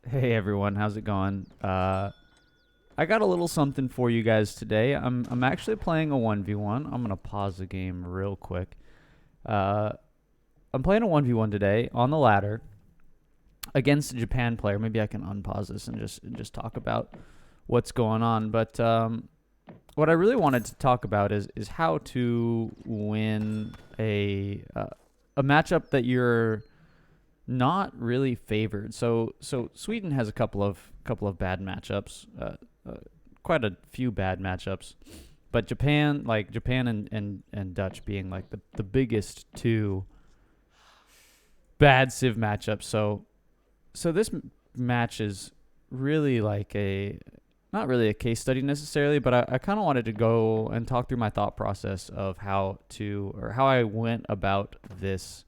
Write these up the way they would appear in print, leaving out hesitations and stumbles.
Hey everyone, how's it going? I got a little something for you guys today. I'm actually playing a 1v1. I'm gonna pause the game real quick. Uh, I'm playing a 1v1 today on the ladder against a Japan player. Maybe I can unpause this and just talk about what's going on. But what I really wanted to talk about is how to win a matchup that you're not really favored. So Sweden has a couple of bad matchups, quite a few bad matchups, but Japan and Dutch being like the biggest two bad Civ matchups. So this match is really like a not really a case study necessarily, but I kind of wanted to go and talk through my thought process of how I went about this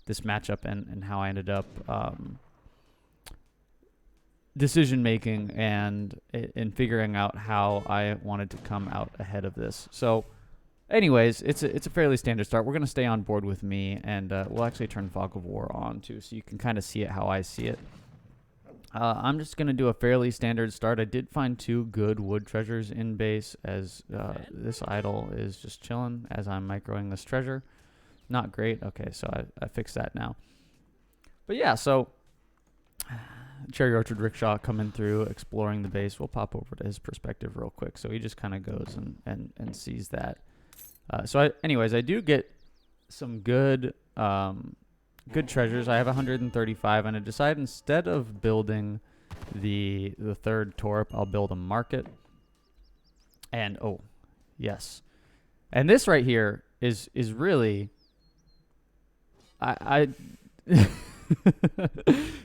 matchup and how I ended up decision making and in figuring out how I wanted to come out ahead of this. So, anyways, it's a fairly standard start. We're gonna stay on board with me, and we'll actually turn Fog of War on too, so you can kind of see it how I see it. I'm just gonna do a fairly standard start. I did find two good wood treasures in base, as this idol is just chilling as I'm microing this treasure. Not great. Okay, so I fixed that now. But yeah, so Cherry Orchard Rickshaw coming through, exploring the base. We'll pop over to his perspective real quick. So he just kind of goes and sees that. Anyways, I do get some good treasures. I have 135, and I decide instead of building the third torp, I'll build a market. And oh, yes, and this right here is really I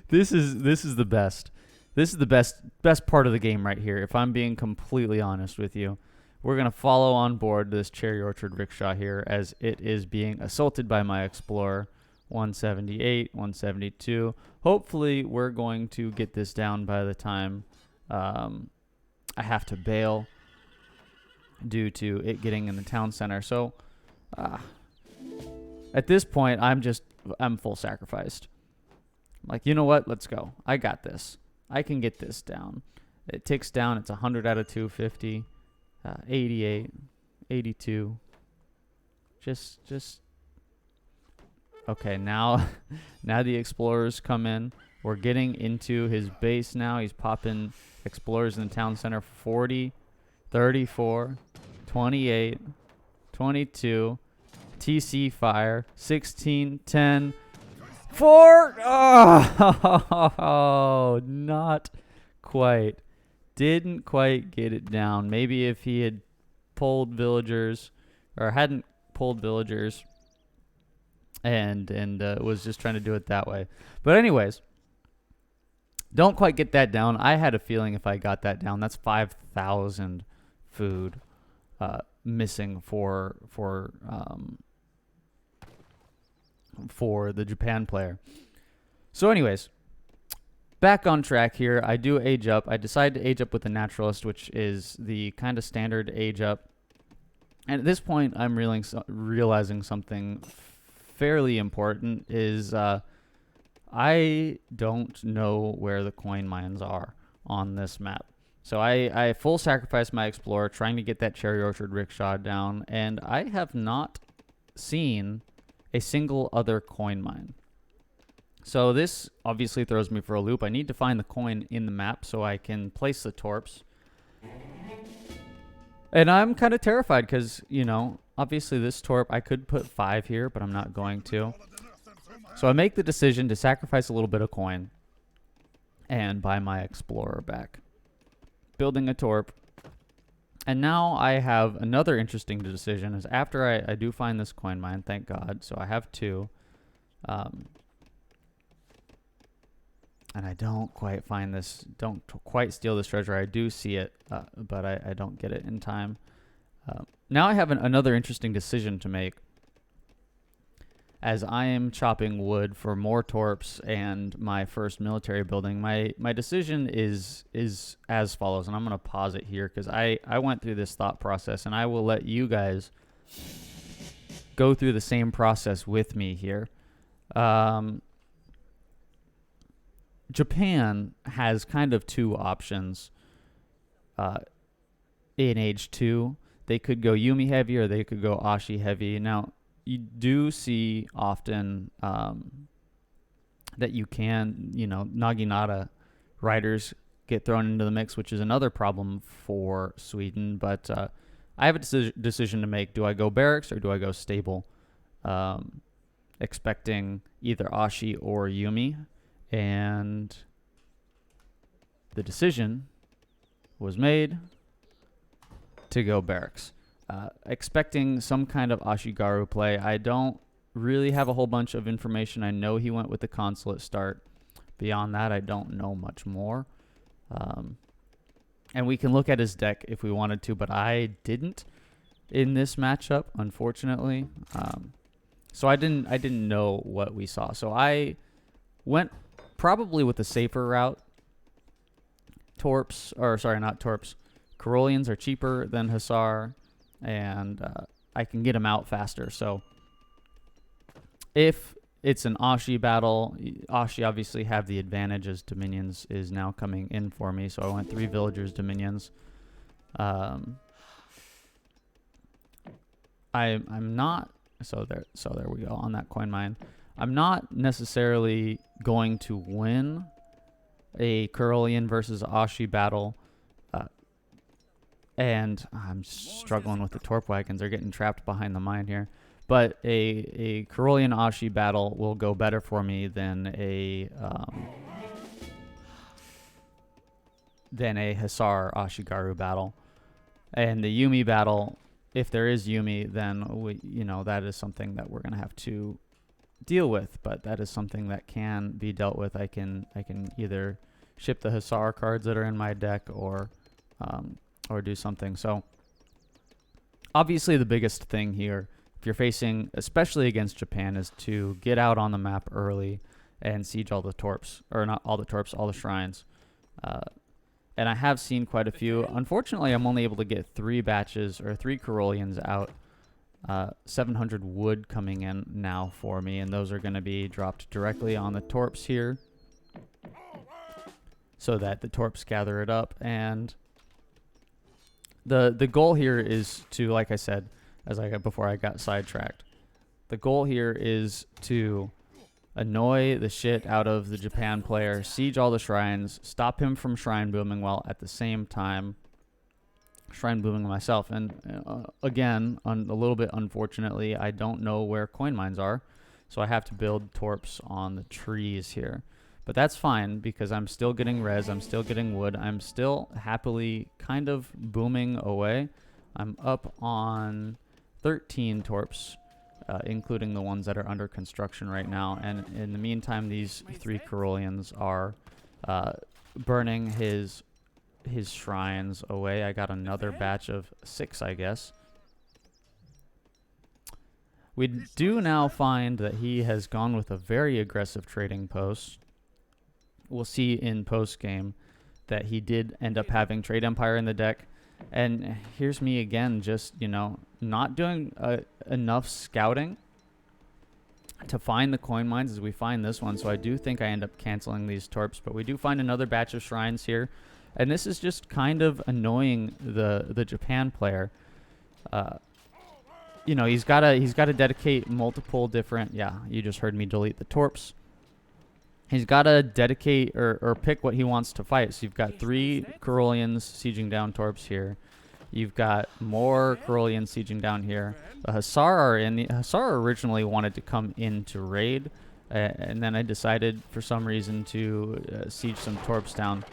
this is the best. This is the best part of the game right here. If I'm being completely honest with you, we're gonna follow on board this Cherry Orchard Rickshaw here as it is being assaulted by my Explorer. 178, 172. Hopefully, we're going to get this down by the time I have to bail due to it getting in the town center. So, at this point, I'm full sacrificed. I'm like, you know what? Let's go. I got this. I can get this down. It ticks down. It's 100 out of 250, 88, 82. Just. Okay, now the explorers come in. We're getting into his base now. He's popping explorers in the town center. 40, 34, 28, 22. TC fire. 16, 10, 4. Oh, not quite. Didn't quite get it down. Maybe if he had pulled villagers or hadn't pulled villagers and was just trying to do it that way. But anyways, don't quite get that down. I had a feeling if I got that down, that's 5,000 food missing for the Japan player. So anyways, back on track here. I do age up. I decide to age up with the naturalist, which is the kind of standard age up. And at this point, I'm realizing something fairly important is I don't know where the coin mines are on this map. So I full sacrifice my explorer trying to get that Cherry Orchard Rickshaw down, and I have not seen a single other coin mine. So this obviously throws me for a loop. I need to find the coin in the map so I can place the torps. And I'm kind of terrified because, obviously this torp, I could put 5 here, but I'm not going to. So I make the decision to sacrifice a little bit of coin and buy my explorer back. Building a torp. And now I have another interesting decision is after I do find this coin mine, thank God. So I have 2. And I don't quite find this, don't quite steal this treasure. I do see it, but I don't get it in time. Now I have another interesting decision to make. As I am chopping wood for more torps and my first military building, my decision is as follows. And I'm going to pause it here because I went through this thought process, and I will let you guys go through the same process with me here. Japan has kind of two options in Age 2. They could go Yumi heavy or they could go Ashi heavy. Now, you do see often that you can, Naginata riders get thrown into the mix, which is another problem for Sweden. But I have a decision to make. Do I go barracks or do I go stable? Expecting either Ashi or Yumi. And the decision was made to go barracks. Expecting some kind of Ashigaru play. I don't really have a whole bunch of information. I know he went with the consulate start. Beyond that, I don't know much more. And we can look at his deck if we wanted to, but I didn't in this matchup, unfortunately. So I didn't know what we saw. So I went probably with the safer route. Not Torps. Karolians are cheaper than Hussar, and I can get them out faster. So if it's an Ashi battle, Ashi obviously have the advantage as Dominions is now coming in for me. So I went 3 villagers Dominions. I'm not. So there we go on that coin mine. I'm not necessarily going to win a Karolian versus Ashi battle. And I'm struggling with the Torp wagons. They're getting trapped behind the mine here. But a Karolian Ashi battle will go better for me than a Hussar Ashigaru battle. And the Yumi battle, if there is Yumi, then that is something that we're gonna have to deal with. But that is something that can be dealt with. I can either ship the Hussar cards that are in my deck or do something. So obviously the biggest thing here, if you're facing, especially against Japan, is to get out on the map early and siege all the Torps, or not all the Torps, all the shrines. And I have seen quite a few. Unfortunately, I'm only able to get 3 batches or 3 Karolians out. 700 wood coming in now for me, and those are going to be dropped directly on the Torps here so that the Torps gather it up. And the goal here is to, like I said, before I got sidetracked, the goal here is to annoy the shit out of the Japan player, siege all the shrines, stop him from shrine booming, while at the same time shrine booming myself. And again, a little bit unfortunately, I don't know where coin mines are, so I have to build Torps on the trees here. But that's fine because I'm still getting res, I'm still getting wood, I'm still happily kind of booming away. I'm up on 13 Torps, including the ones that are under construction right now. And in the meantime, these 3 Karolians are burning his shrines away. I got another batch of 6, I guess. We do now find that he has gone with a very aggressive trading post. We'll see in post-game that he did end up having Trade Empire in the deck. And here's me again, just, not doing enough scouting to find the coin mines as we find this one. So I do think I end up canceling these Torps, but we do find another batch of shrines here. And this is just kind of annoying the Japan player. He's got to dedicate multiple different, you just heard me delete the Torps. He's got to dedicate or pick what he wants to fight. So you've got 3 Karolians sieging down Torps here. You've got more Karolians sieging down here. The Hussar are in. The Hussar originally wanted to come in to raid, and then I decided for some reason to siege some Torps down.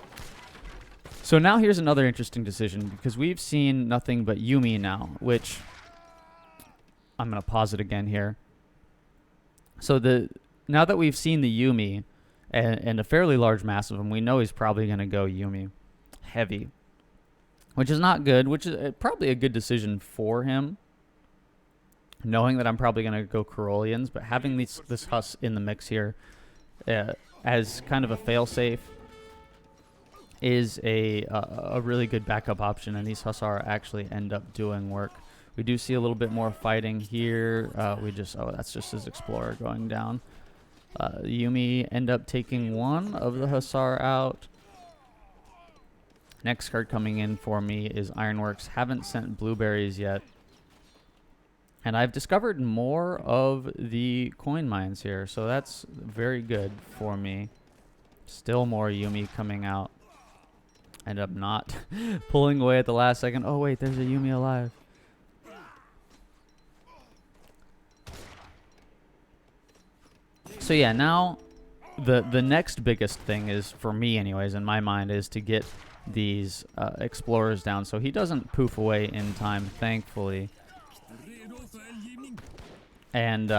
So now here's another interesting decision, because we've seen nothing but Yumi now, which I'm going to pause it again here. So now that we've seen the Yumi, and a fairly large mass of him, we know he's probably going to go Yumi heavy, which is not good, which is probably a good decision for him, knowing that I'm probably going to go Karolians, but having this Huss in the mix here as kind of a fail-safe is a really good backup option, and these Hussar actually end up doing work. We do see a little bit more fighting here. That's just his Explorer going down. Yumi end up taking one of the Hussar out. Next card coming in for me is Ironworks. Haven't sent blueberries yet. And I've discovered more of the coin mines here, so that's very good for me. Still more Yumi coming out. End up not pulling away at the last second. Oh wait, there's a Yumi alive. So yeah, now the next biggest thing is, for me anyways, in my mind, is to get these explorers down so he doesn't poof away in time, thankfully. And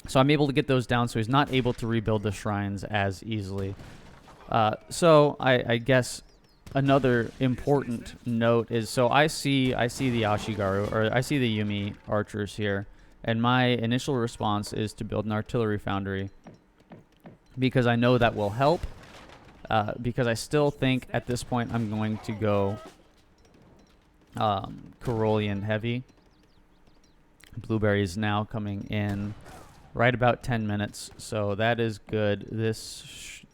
so I'm able to get those down so he's not able to rebuild the shrines as easily. So I guess another important note is, so I see the Ashigaru, or I see the Yumi archers here, and my initial response is to build an artillery foundry because I know that will help. Because I still think at this point I'm going to go Carolean heavy. Blueberries now coming in right about 10 minutes, so that is good.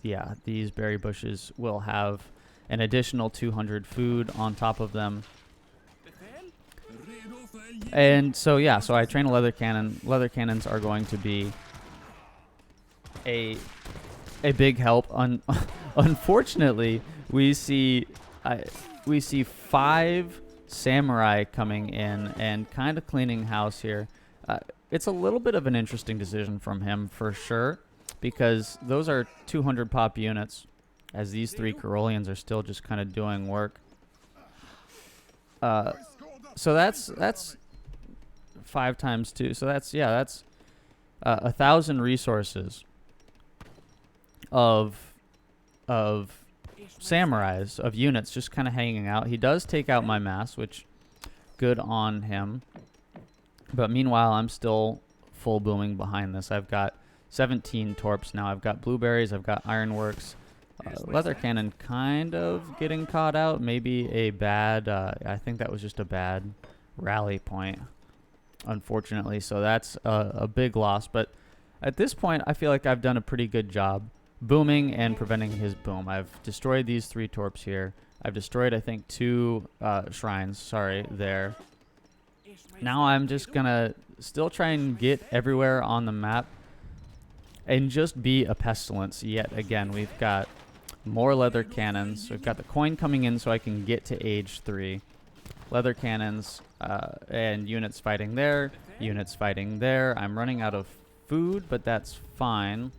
Yeah, these berry bushes will have an additional 200 food on top of them. And so yeah, so I train a leather cannon. Leather cannons are going to be a big help. Unfortunately, we see 5 samurai coming in and kind of cleaning house here. It's a little bit of an interesting decision from him for sure, because those are 200 pop units, as these 3 Caroleans are still just kind of doing work. So that's 5 times 2. So that's 1,000 resources of samurais, of units just kind of hanging out. He does take out my mass, which good on him. But meanwhile, I'm still full booming behind this. I've got 17 torps now. I've got blueberries. I've got ironworks. Leather cannon kind of getting caught out. Maybe a bad, I think that was just a bad rally point, unfortunately. So that's a big loss. But at this point, I feel like I've done a pretty good job booming and preventing his boom. I've destroyed these 3 torps here. I've destroyed, I think, 2 shrines. Sorry, there. Now I'm just going to still try and get everywhere on the map and just be a pestilence yet again. We've got more leather cannons. We've got the coin coming in so I can get to age 3. Leather cannons and units fighting there. Units fighting there. I'm running out of food, but that's fine.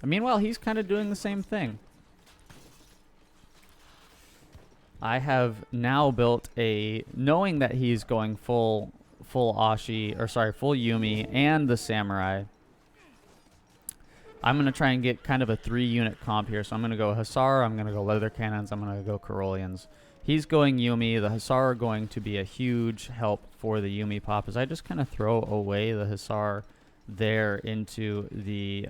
Meanwhile, he's kind of doing the same thing. I have now built knowing that he's going full Ashi, or sorry, full Yumi and the samurai. I'm going to try and get kind of a 3-unit comp here. So I'm going to go Hussar, I'm going to go leather cannons, I'm going to go Caroleans. He's going Yumi. The Hussar are going to be a huge help for the Yumi pop, as I just kind of throw away the Hussar there into the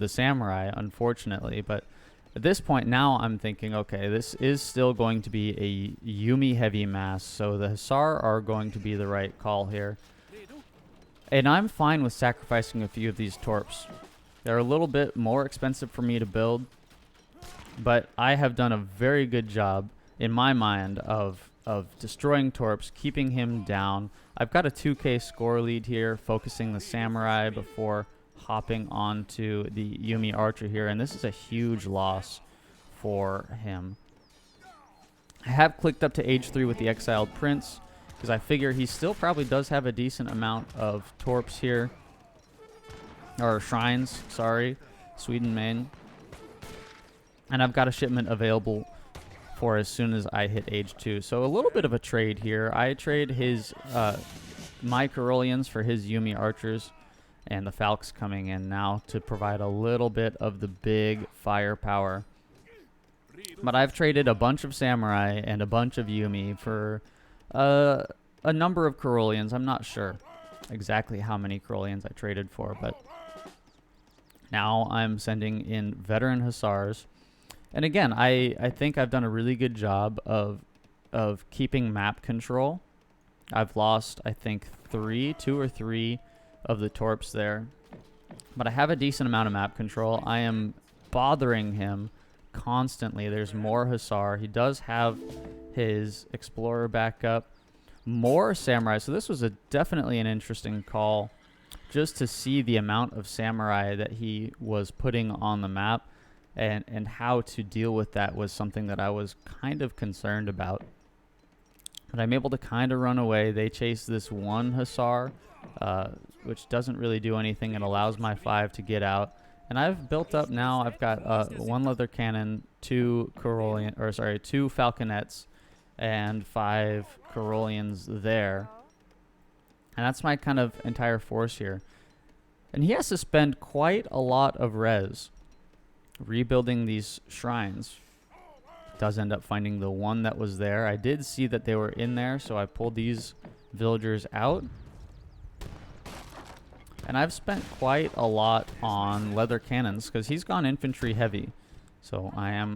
samurai, unfortunately. But at this point now I'm thinking, okay, this is still going to be a Yumi heavy mass, so the Hussar are going to be the right call here. And I'm fine with sacrificing a few of these torps. They're a little bit more expensive for me to build, but I have done a very good job in my mind of destroying torps, keeping him down. I've got a 2k score lead here, focusing the samurai before hopping onto the Yumi archer here, and this is a huge loss for him. I have clicked up to age 3 with the exiled prince, because I figure he still probably does have a decent amount of torps here, or shrines, sorry, Sweden main. And I've got a shipment available for as soon as I hit age 2. So a little bit of a trade here. I trade his my Caroleans for his Yumi archers, and the Falcons coming in now to provide a little bit of the big firepower. But I've traded a bunch of samurai and a bunch of Yumi for a number of Caroleans. I'm not sure exactly how many Caroleans I traded for, but now I'm sending in veteran Hussars. And again, I think I've done a really good job of keeping map control I've lost, I think, two or three of the torps there. But I have a decent amount of map control. I am bothering him constantly. There's more Hussar. He does have his Explorer back up. More Samurai. So this was definitely an interesting call, just to see the amount of Samurai that he was putting on the map, and how to deal with that was something that I was kind of concerned about. But I'm able to kind of run away. They chase this one Hussar, which doesn't really do anything. It allows my 5 to get out. And I've built up now. I've got 1 leather cannon, 2 falconets, and 5 Carolians there. And that's my kind of entire force here. And he has to spend quite a lot of res rebuilding these shrines. Does end up finding the one that was there. I did see that they were in there, so I pulled these villagers out. And I've spent quite a lot on leather cannons because he's gone infantry heavy. So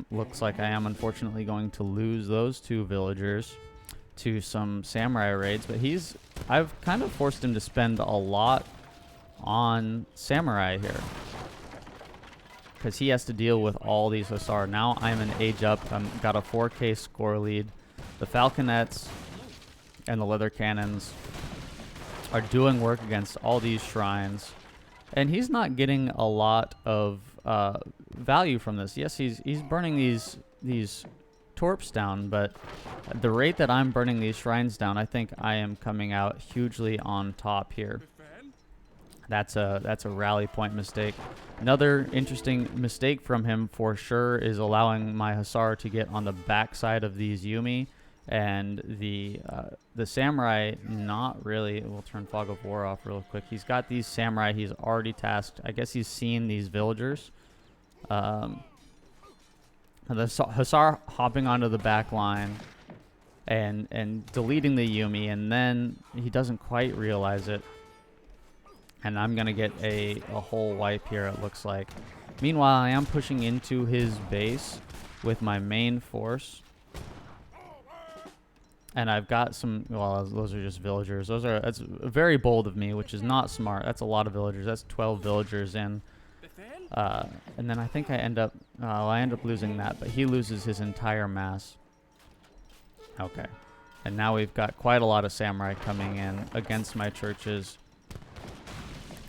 looks like I am unfortunately going to lose those 2 villagers to some samurai raids. But I've kind of forced him to spend a lot on samurai here, because he has to deal with all these Hussar. Now I'm an age up. I've got a 4K score lead. The falconets and the leather cannons are doing work against all these shrines. And he's not getting a lot of value from this. Yes, he's burning these torps down, but at the rate that I'm burning these shrines down, I think I am coming out hugely on top here. That's a rally point mistake. Another interesting mistake from him for sure is allowing my Hussar to get on the backside of these Yumi, and the samurai not really. We'll turn Fog of War off real quick. He's got these samurai he's already tasked. I guess he's seen these villagers. The Hussar hopping onto the back line and deleting the Yumi, and then he doesn't quite realize it. And I'm going to get a whole wipe here, it looks like. Meanwhile, I am pushing into his base with my main force. And I've got some, well, those are just villagers. That's very bold of me, which is not smart. That's a lot of villagers. That's 12 villagers in. And then I think I end up losing that, but he loses his entire mass. Okay. And now we've got quite a lot of samurai coming in against my churches.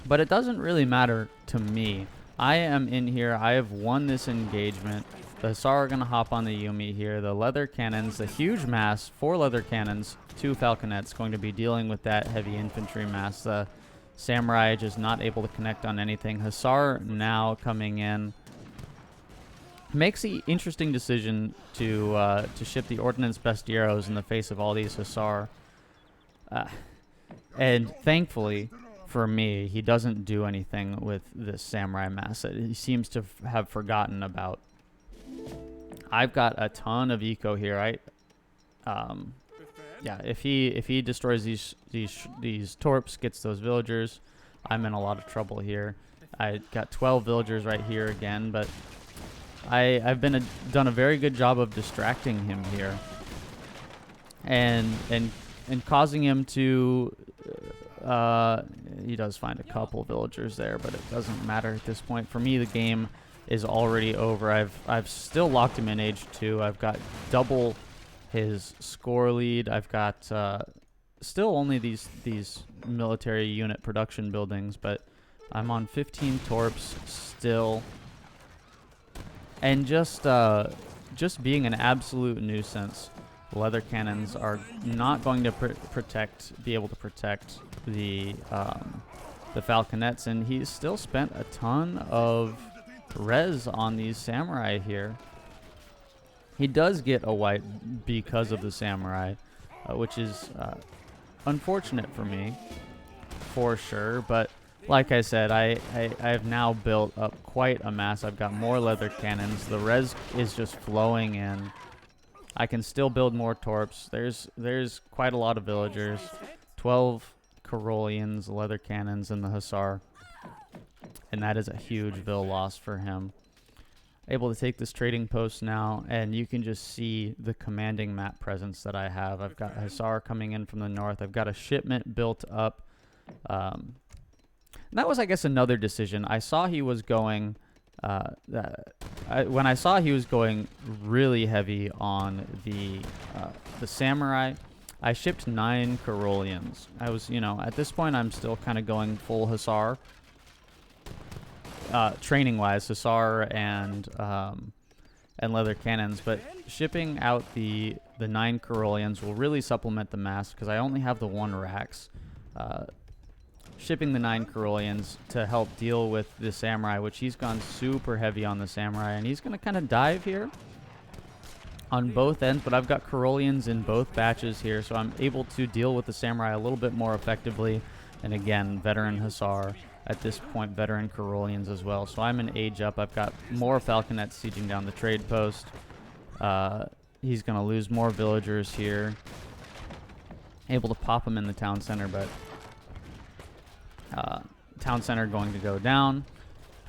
But it doesn't really matter to me. I am in here. I have won this engagement. The Hussar are going to hop on the Yumi here. The leather cannons, the huge mass, 4 leather cannons, 2 falconets, going to be dealing with that heavy infantry mass. The samurai just not able to connect on anything. Hussar now coming in. Makes the interesting decision to ship the Ordnance Bastieros in the face of all these Hussar. And thankfully, for me, he doesn't do anything with this samurai mass that he seems to have forgotten about. I've got a ton of eco here. Yeah, if he destroys these torps, gets those villagers, I'm in a lot of trouble here. I got 12 villagers right here again, but I've done a very good job of distracting him here, and causing him to. He does find a couple villagers there, but it doesn't matter at this point. For me, the game is already over. I've still locked him in age 2. I've got double his score lead. I've got still only these military unit production buildings, but I'm on 15 torps still, and just being an absolute nuisance. Leather cannons are not going to be able to protect the falconets, and he's still spent a ton of res on these samurai here. He does get a wipe because of the samurai, which is unfortunate for me, for sure. But like I said, I've now built up quite a mass. I've got more leather cannons. The res is just flowing in. I can still build more torps. There's quite a lot of villagers. 12 Carolians, leather cannons, and the Hussar. And that is a huge vill loss for him. able to take this trading post now, and you can just see the commanding map presence that I have. I've got Hussar coming in from the north. I've got a shipment built up. And that was, I guess, another decision. I saw he was going... when I saw he was going really heavy on the samurai, I shipped 9 Carolians. I was, at this point, I'm still kind of going full Hussar. Training-wise, Hussar and leather cannons, but shipping out the 9 Carolians will really supplement the mass because I only have the 1 Rax. Shipping the 9 Carolians to help deal with the samurai, which he's gone super heavy on the samurai, and he's going to kind of dive here on both ends, but I've got Carolians in both batches here, so I'm able to deal with the samurai a little bit more effectively. And again, veteran Hussar. At this point, veteran Carolians as well. So I'm an age up. I've got more Falconets sieging down the trade post. He's going to lose more villagers here. Able to pop him in the town center, but town center going to go down.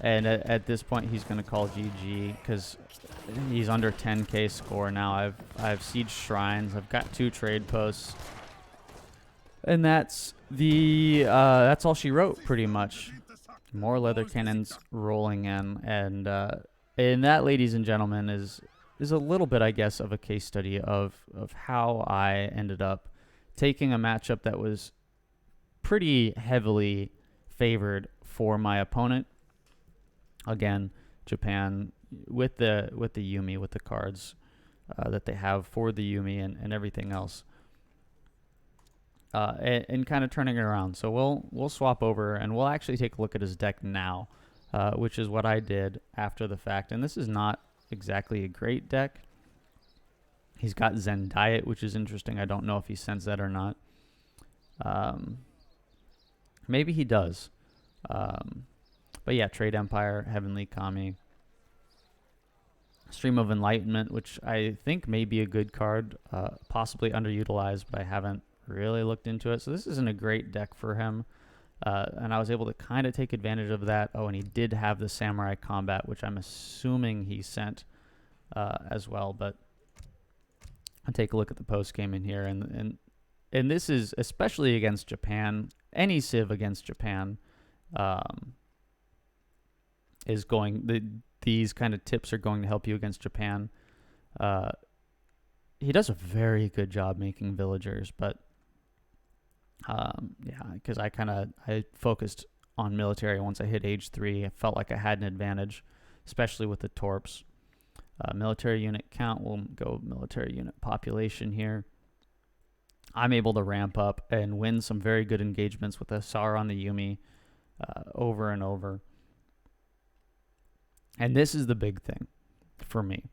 And at this point, he's going to call GG because he's under 10k score now. I've sieged shrines. I've got 2 trade posts. And that's all she wrote, pretty much. More leather cannons rolling in, and that, ladies and gentlemen, is a little bit, I guess, of a case study of how I ended up taking a matchup that was pretty heavily favored for my opponent. Again, Japan with the Yumi, with the cards that they have for the Yumi and everything else. And kind of turning it around. So we'll swap over, and we'll actually take a look at his deck now, which is what I did after the fact. And this is not exactly a great deck. He's got Zen Diet, which is interesting. I don't know if he sends that or not. Maybe he does. But yeah, Trade Empire, Heavenly Kami. Stream of Enlightenment, which I think may be a good card, possibly underutilized, but I haven't really looked into it. So this isn't a great deck for him. And I was able to kind of take advantage of that. Oh, and he did have the Samurai Combat, which I'm assuming he sent as well. But I'll take a look at the post game in here. And this is especially against Japan. Any Civ against Japan is going... These kind of tips are going to help you against Japan. He does a very good job making villagers, but yeah, because I focused on military once I hit age 3. I felt like I had an advantage, especially with the torps. Military unit count, we'll go military unit population here. I'm able to ramp up and win some very good engagements with Hussar on the Yumi over and over. And this is the big thing for me.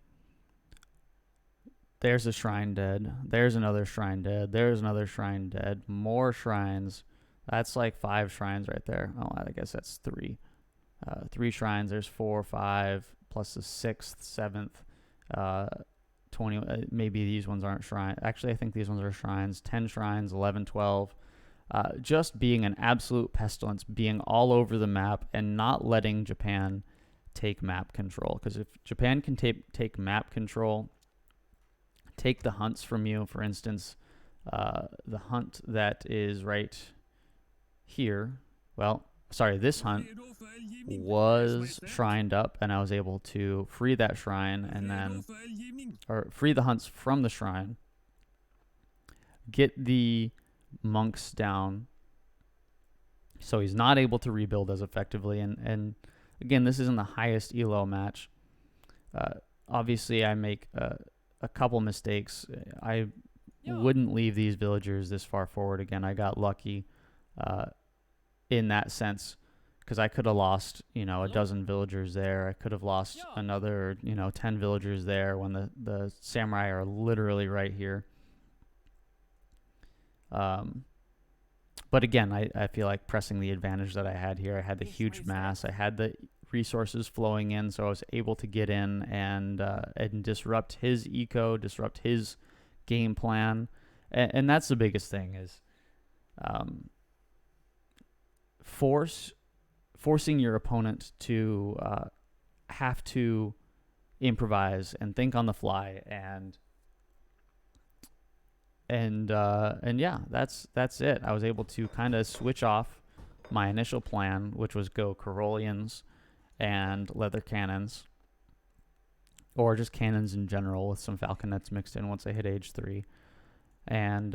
There's a shrine dead. There's another shrine dead. There's another shrine dead. More shrines. That's like 5 shrines right there. Oh, I guess that's 3. 3 shrines. There's 4, 5, plus the 6th, 7th, 20. Maybe these ones aren't shrines. Actually, I think these ones are shrines. 10 shrines, 11, 12. Just being an absolute pestilence, being all over the map and not letting Japan take map control. Because if Japan can take map control, take the hunts from you, for instance, the hunt that is right here, well, sorry, this hunt was shrined up, and I was able to free that shrine and then, or free the hunts from the shrine, get the monks down so he's not able to rebuild as effectively. And again, this isn't the highest elo match. Obviously, I make a couple mistakes. I wouldn't leave these villagers this far forward again. I got lucky in that sense, because I could have lost, a dozen villagers there. I could have lost another, 10 villagers there when the samurai are literally right here. But again, I feel like pressing the advantage that I had here. I had the huge mass. I had the resources flowing in, so I was able to get in and disrupt his eco, disrupt his game plan. And that's the biggest thing is forcing your opponent to have to improvise and think on the fly, and yeah, that's it. I was able to kind of switch off my initial plan, which was go Corollians and leather cannons, or just cannons in general with some falconets mixed in once I hit age 3, and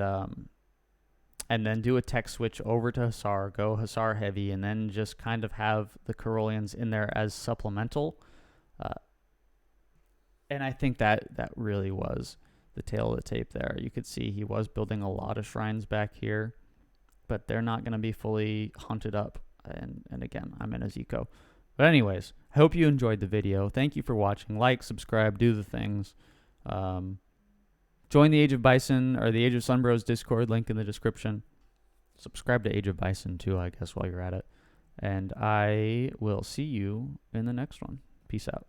then do a tech switch over to Hussar, go Hussar heavy, and then just kind of have the Corollians in there as supplemental. And I think that really was the tail of the tape there. You could see he was building a lot of shrines back here, but they're not going to be fully hunted up. And again, I'm in a Zico. But anyways, I hope you enjoyed the video. Thank you for watching. Like, subscribe, do the things. Join the Age of Bison or the Age of Sunbros Discord, link in the description. Subscribe to Age of Bison too, I guess, while you're at it. And I will see you in the next one. Peace out.